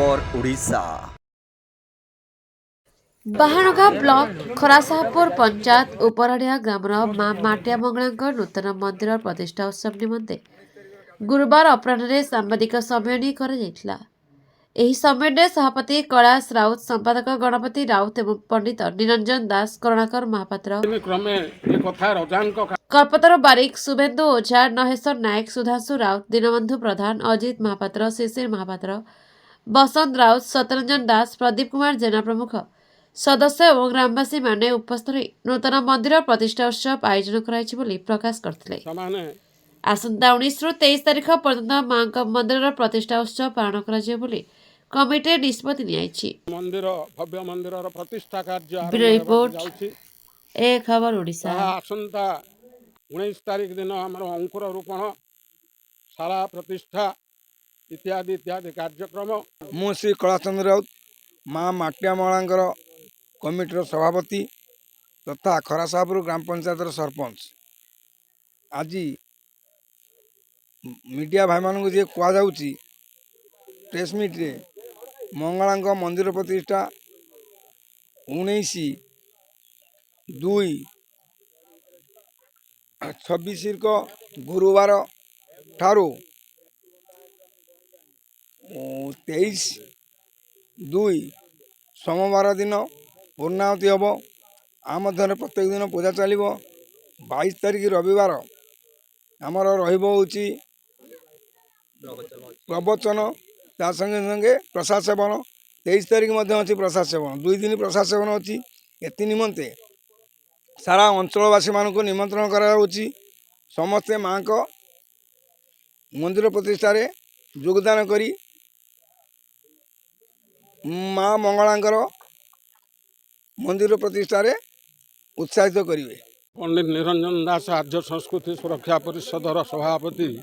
खबर Odisha. Bahanaga block खरासाहपुर panchayat उपराड़िया grammar मां माटिया मंगला नूतन मंदिर प्रतिष्ठा उत्सव निमंते गुरुवार अपराह्न सांबादिक सम्मेलन कर सम्मेलन सभापति कैलाश राउत, संपादक गणपति राउत एवं पंडित निरंजन दास, करुणाकर महापात्र, कल्पतर बारिक, शुभेन्दु ओझा, नहेश्वर नायक, सुधांशु राउत, दीनबंधु प्रधान, अजित महापात्र, शिशिर महापात्र, बसंत राउत, सत्यरंजन दास, प्रदीप कुमार जेना प्रमुख सदस्य और ग्रामवासी माने उपस्थित नूतन मंदिर प्रतिष्ठा उत्सव आयोजन कर प्रकाश करते। आसंता 19 ରୁ 23 तारिख पर्यंत मां मंदिर प्रतिष्ठा उत्सव पालन कर कमिटी निष्पत्ति नियाइछि। मंदिर भव्य मंदिर प्रतिष्ठा कार्य रिपोर्ट ए खबर ओडिशा। आसंता 19 तारिख दिन आमर अंकुर रोपण शाला प्रतिष्ठा इत्यादि इत्यादि कार्यक्रम मु श्री कैलाश राउत मां माटिया मंगला कमिटर सभापति तथा खरासाहपुर ग्राम पंचायत सरपंच आज मीडिया भाई मान जी कहुच्छी प्रेस मीट रे मंगला मंदिर प्रतिष्ठा 19/2/26 गुरुवार ठारू 23/2 सोमवार दिन पूर्णाहुति हम आमध्य प्रत्येक दिन पूजा चलो। 22 तारिख रविवार आमर रही प्रवचन ता संगे संगे प्रसाद सेवन। 23 तारिख अच्छी प्रसाद सेवन 2 दिन प्रसाद सेवन अच्छी एति निमंते सारा अंचलवासी मान को निमंत्रण करा समस्ते माँ को मंदिर प्रतिष्ठा रे योगदान करी माँ मंगलांकर मंदिर प्रतिष्ठा रे उत्साहित करेंगे। पंडित निरंजन दास आर्य संस्कृति सुरक्षा परिषदर सभापति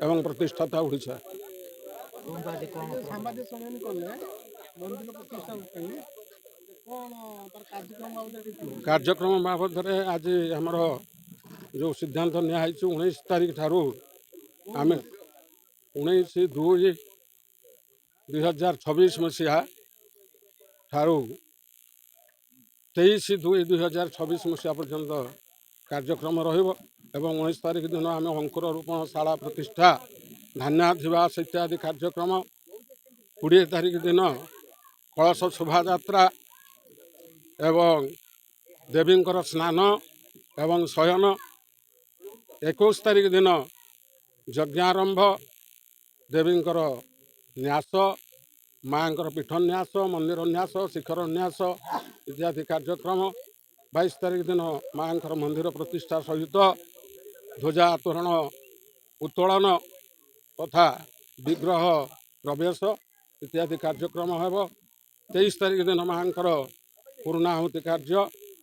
एवं प्रतिष्ठाता ओडिशा। कार्यक्रम बाबद आज आमर जो सिद्धांत निहाई 19 तारिख ठारू आम 19/2/2026 मसीहा ठारू 23/2/2026 मसीहा पर्यंत कार्यक्रम रहिब एवं 19 तारिख दिन आम अंकुर रोपण शाला प्रतिष्ठा धान्याधिवास इत्यादि कार्यक्रम 20 तारिख दिन कलश शोभा यात्रा एवं देवींकर स्नान एवं शयन 21 तारिख दिन यज्ञारंभ देवींकर न्यास माँकर पीठ न्यास मंदिर न्यास शिखर न्यास इत्यादि कार्यक्रम 22 तारिख दिन माँकर मंदिर प्रतिष्ठा सहित ध्वजा तोरण उत्तोलन तथा विग्रह प्रवेश इत्यादि कार्यक्रम हेब। 23 तारिख दिन माँकर पूर्णाहुति कार्य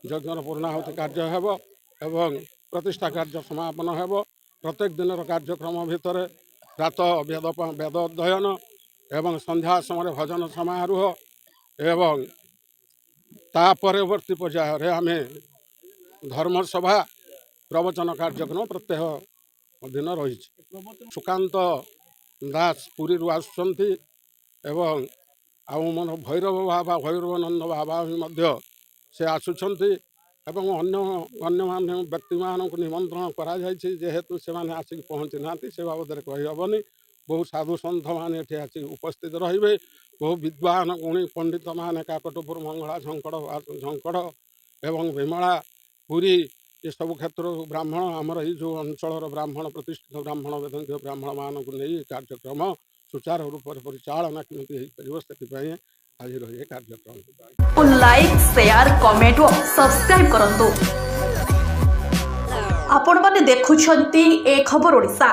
यज्ञर पूर्णाहुति कार्य हेब एवं प्रतिष्ठा कार्य समापन हेब। प्रत्येक दिन कार्यक्रम भितर प्रातः वेद अध्ययन एवं संध्या समय भजन समारोह एवं ता परवर्ती पर्यायर आम धर्मसभा प्रवचन कार्यक्रम प्रत्येक दिन रही। सुकांत दास पुरी आसुंच एवं मन भैरव बाबा भैरवानंद बाबा भी से आसुंच एवं अन्य व्यक्ति मानक निमंत्रण करा जेहेतु से आसिक पहुँची ना से बाबद कहीहबनी। बहु साधु सन्थ मैंने आसिक उपस्थित रे बहु विद्वान गुणी पंडित मान काकटपुर मंगला झंकड़ एवं विमला पुरी ये सब क्षेत्र ब्राह्मण आमर जो अंचल ब्राह्मण प्रतिष्ठित ब्राह्मण वेदज्ञ ब्राह्मण मानक नहीं कार्यक्रम सुचारू रूप से परिचालना केमती से आज रही कार्यक्रम। लाइक शेयर कमेंट और सब्सक्राइब करंतु। आपण माने देखुछंती ए खबर ओडिशा।